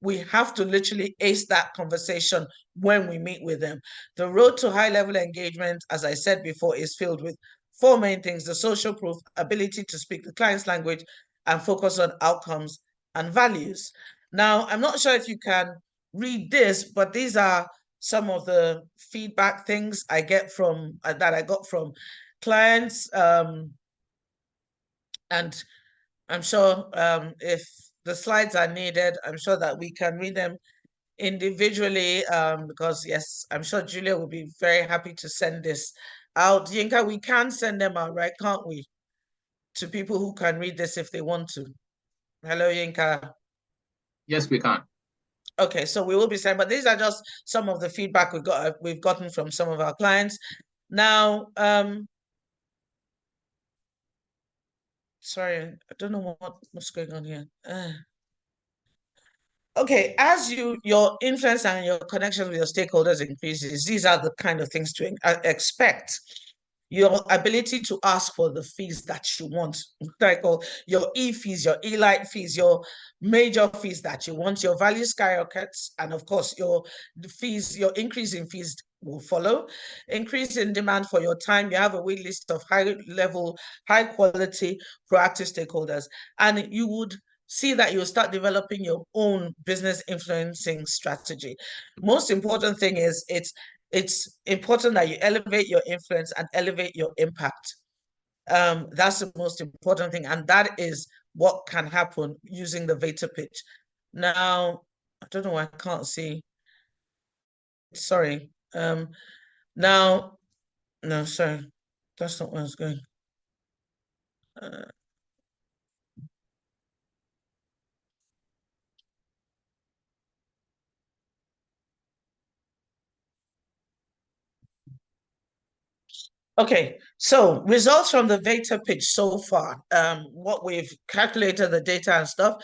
We have to literally ace that conversation when we meet with them. The road to high-level engagement, as I said before, is filled with 4 main things: the social proof, ability to speak the client's language, and focus on outcomes and values. Now, I'm not sure if you can read this, but these are some of the feedback things I get from that I got from clients, and I'm sure if the slides are needed, I'm sure that we can read them individually, because yes, I'm sure Julia will be very happy to send this out. Yinka, we can send them out, right? Can't we? To people who can read this if they want to. Hello, Yinka. Yes, we can. Okay, so we will be sending, but these are just some of the feedback we've gotten from some of our clients. Now, sorry, I don't know what's going on here. Okay, as your influence and your connection with your stakeholders increases, these are the kind of things to expect. Your ability to ask for the fees that you want, like your e-fees, your e-light fees, your major fees that you want, your value skyrockets, and of course your increase in fees will follow. Increase in demand for your time. You have a wait list of high-level, high-quality, proactive stakeholders, and you would see that you'll start developing your own business influencing strategy. Most important thing is it's important that you elevate your influence and elevate your impact. That's the most important thing, and that is what can happen using the V.A.T.O.R pitch. Now, I don't know why I can't see. Sorry. Now, no, sorry, that's not where I was going. Okay, so results from the V.A.T.O.R pitch so far, what we've calculated the data and stuff,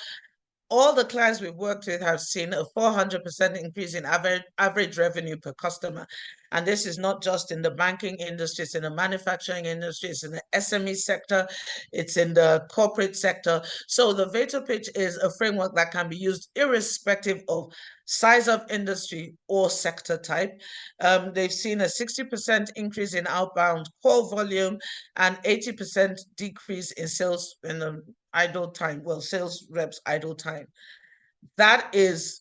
all the clients we've worked with have seen a 400% increase in average revenue per customer. And this is not just in the banking industry, it's in the manufacturing industry, it's in the SME sector, it's in the corporate sector. So the V.A.T.O.R pitch is a framework that can be used irrespective of size of industry or sector type. They've seen a 60% increase in outbound call volume and 80% decrease in sales in the idle time, sales reps idle time. That is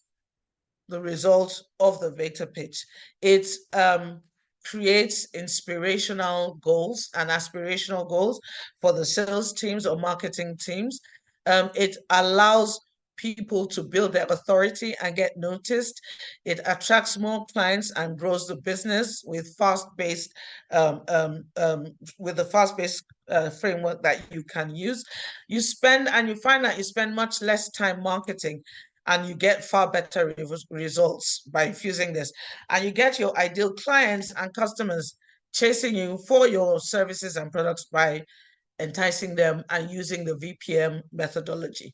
the result of the V.A.T.O.R pitch. It creates inspirational goals and aspirational goals for the sales teams or marketing teams. It allows people to build their authority and get noticed. It attracts more clients and grows the business with fast-paced framework that you can use. You find that you spend much less time marketing and you get far better results by infusing this. And you get your ideal clients and customers chasing you for your services and products by enticing them and using the VPM methodology.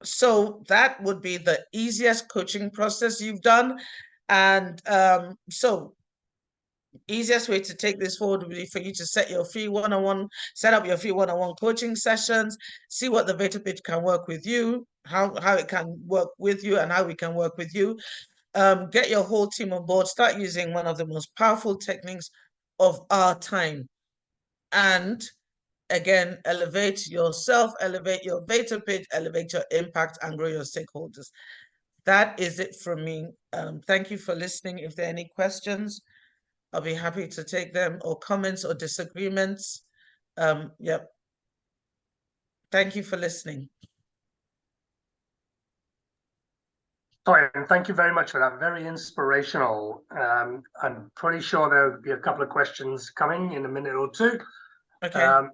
So that would be the easiest coaching process you've done. And so easiest way to take this forward would be for you to set up your free one-on-one coaching sessions, see what the V.A.T.O.R pitch can work with you, how it can work with you and how we can work with you. Get your whole team on board, start using one of the most powerful techniques of our time. And again, elevate yourself, elevate your V.A.T.O.R pitch, elevate your impact, and grow your stakeholders. That is it from me. Thank you for listening. If there are any questions, I'll be happy to take them, or comments or disagreements. Yep. Thank you for listening. And thank you very much for that. Very inspirational. I'm pretty sure there'll be a couple of questions coming in a minute or two. Okay.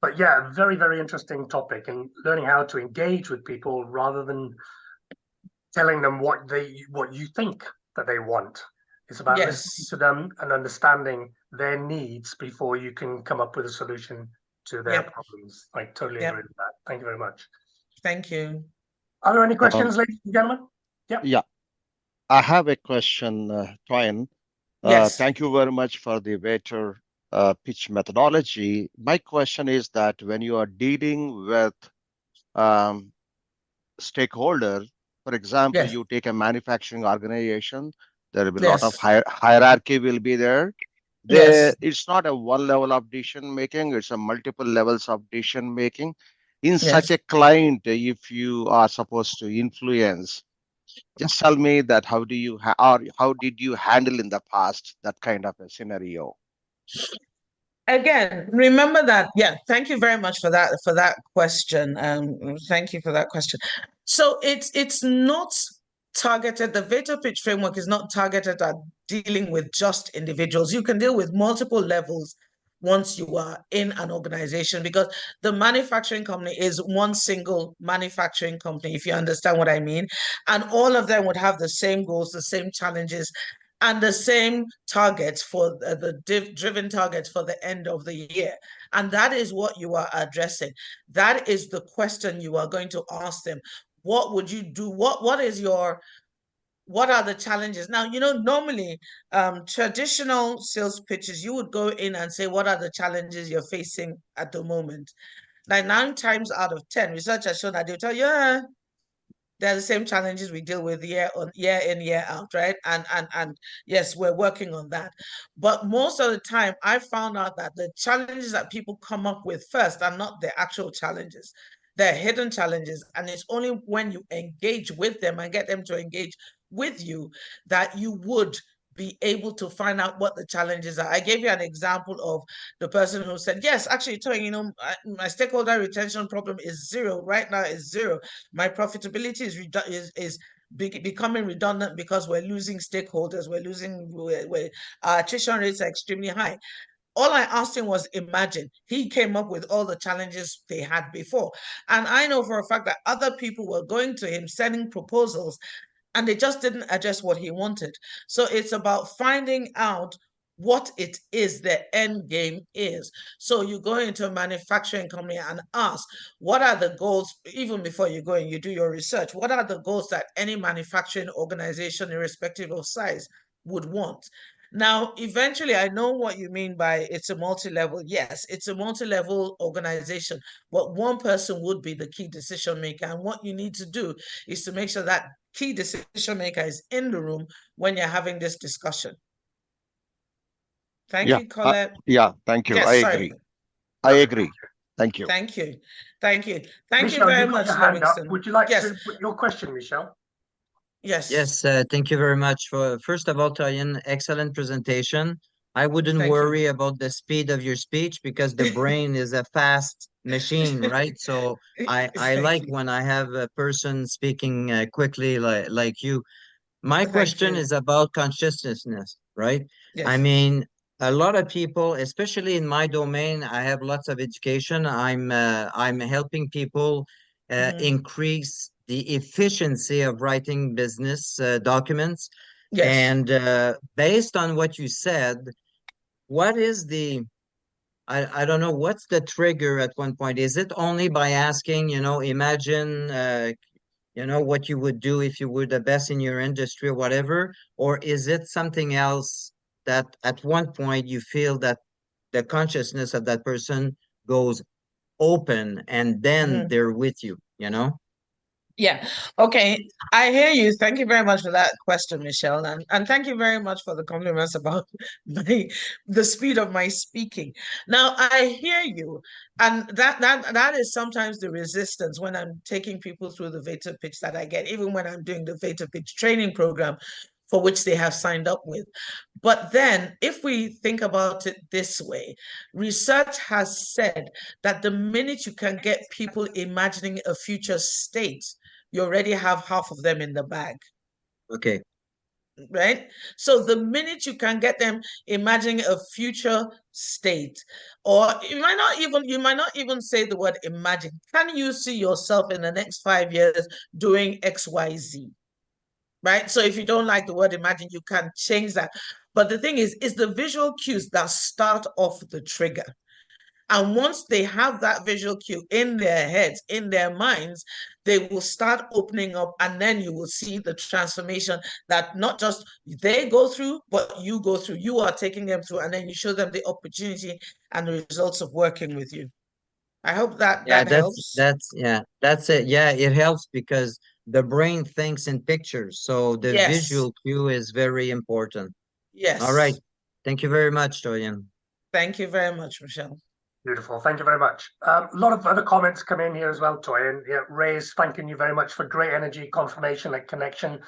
But yeah, very, very interesting topic, and learning how to engage with people rather than telling them what you think that they want. It's about listening to them and understanding their needs before you can come up with a solution to their problems. I totally agree with that. Thank you very much. Thank you. Are there any questions, ladies and gentlemen? Yeah, I have a question, Twain. Yes. Thank you very much for the V.A.T.O.R pitch methodology. My question is that when you are dealing with stakeholder, for example, you take a manufacturing organization, there will be a lot of hierarchy will be there. It's not a one level of decision making, it's a multiple levels of decision making. In such a client, if you are supposed to influence, just tell me that how do you or how did you handle in the past that kind of a scenario? Again, remember that. Yeah, thank you very much for that question. Thank you for that question. So it's not targeted. The V.A.T.O.R pitch framework is not targeted at dealing with just individuals. You can deal with multiple levels once you are in an organization, because the manufacturing company is one single manufacturing company, if you understand what I mean. And all of them would have the same goals, the same challenges, and the same targets for driven targets for the end of the year. And that is what you are addressing. That is the question you are going to ask them. What would you do? What are the challenges? Now, normally traditional sales pitches, you would go in and say, what are the challenges you're facing at the moment? Like 9 times out of 10, research has shown that they'll tell you, they're the same challenges we deal with year in, year out, right? And yes, we're working on that. But most of the time, I found out that the challenges that people come up with first are not the actual challenges. They're hidden challenges. And it's only when you engage with them and get them to engage with you that you would be able to find out what the challenges are. I gave you an example of the person who said, yes, actually, my stakeholder retention problem is 0. Right now is 0. My profitability is becoming redundant because we're losing stakeholders. Our attrition rates are extremely high. All I asked him was imagine. He came up with all the challenges they had before. And I know for a fact that other people were going to him, sending proposals, and they just didn't address what he wanted. So it's about finding out what it is the end game is. So you go into a manufacturing company and ask, what are the goals, even before you go and you do your research, what are the goals that any manufacturing organization, irrespective of size, would want? Now, eventually, I know what you mean by it's a multi-level. Yes, it's a multi-level organization, but one person would be the key decision maker. And what you need to do is to make sure that key decision maker is in the room when you're having this discussion. Thank you, Colette. Thank you. Yes, I agree. I agree. Thank you. Thank you. Thank you. Thank Michelle, you very you've got much, your hand up. Livingston. Would you like to put your question, Michelle? Yes. Yes, thank you very much. First of all, Toyin, excellent presentation. I wouldn't worry about the speed of your speech because the brain is a fast machine, right? So I like when I have a person speaking quickly like you. My question is about consciousness, right? Yes. I mean, a lot of people, especially in my domain, I have lots of education. I'm helping people increase the efficiency of writing business documents. Yes. And based on what you said, what is I don't know, what's the trigger at one point? Is it only by asking, imagine, what you would do if you were the best in your industry or whatever? Or is it something else that at one point you feel that the consciousness of that person goes open and then they're with you, Yeah. Okay. I hear you. Thank you very much for that question, Michelle. And thank you very much for the compliments about the speed of my speaking. Now, I hear you. And that is sometimes the resistance when I'm taking people through the V.A.T.O.R pitch that I get, even when I'm doing the V.A.T.O.R pitch training program for which they have signed up with. But then if we think about it this way, research has said that the minute you can get people imagining a future state, you already have half of them in the bag. Okay. Right? So the minute you can get them imagining a future state, or you might not even say the word imagine. Can you see yourself in the next 5 years doing XYZ? right? So if you don't like the word imagine, you can change that. But the thing is, it's the visual cues that start off the trigger. And once they have that visual cue in their heads, in their minds, they will start opening up, and then you will see the transformation that not just they go through, but you go through. You are taking them through, and then you show them the opportunity and the results of working with you. I hope that Yeah, that helps. that's it. Yeah, it helps because the brain thinks in pictures, so the Yes. visual cue is very important. Yes. All right. Thank you very much, Toyin. Thank you very much, Michelle. Beautiful. Thank you very much. A lot of other comments come in here as well, Toyin. Yeah, Ray's thanking you very much for great energy, confirmation, and connection,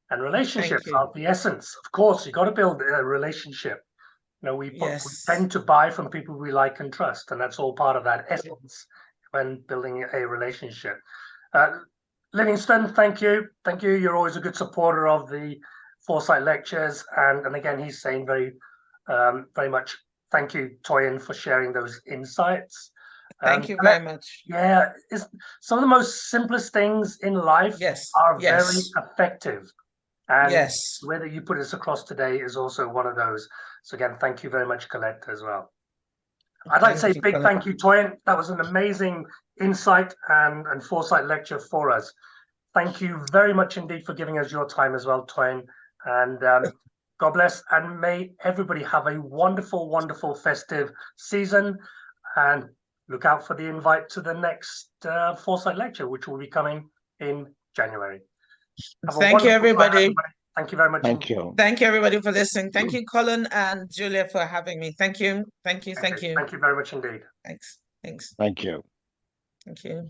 and relationships are the essence. Of course, you got to build a relationship. You know, we tend to buy from people we like and trust, and that's all part of that essence when building a relationship. Livingston, thank you. Thank you. You're always a good supporter of the Foresight lectures. And again, he's saying very much thank you, Toyin, for sharing those insights. Thank you very much. Yeah, some of the most simplest things in life are very effective. And the way that you put this across today is also one of those. So again, thank you very much, Colette, as well. I'd like to say a big thank you, Toyin. That was an amazing insight and foresight lecture for us. Thank you very much indeed for giving us your time as well, Toyin. And God bless, and may everybody have a wonderful, wonderful festive season. And look out for the invite to the next foresight lecture, which will be coming in January. Thank you, everybody. Thank you very much. Thank you. Thank you, everybody, for listening. Thank you, Colin and Julia, for having me. Thank you. Thank you. Thank you. Thank you very much indeed. Thanks. Thanks. Thank you. Thank you.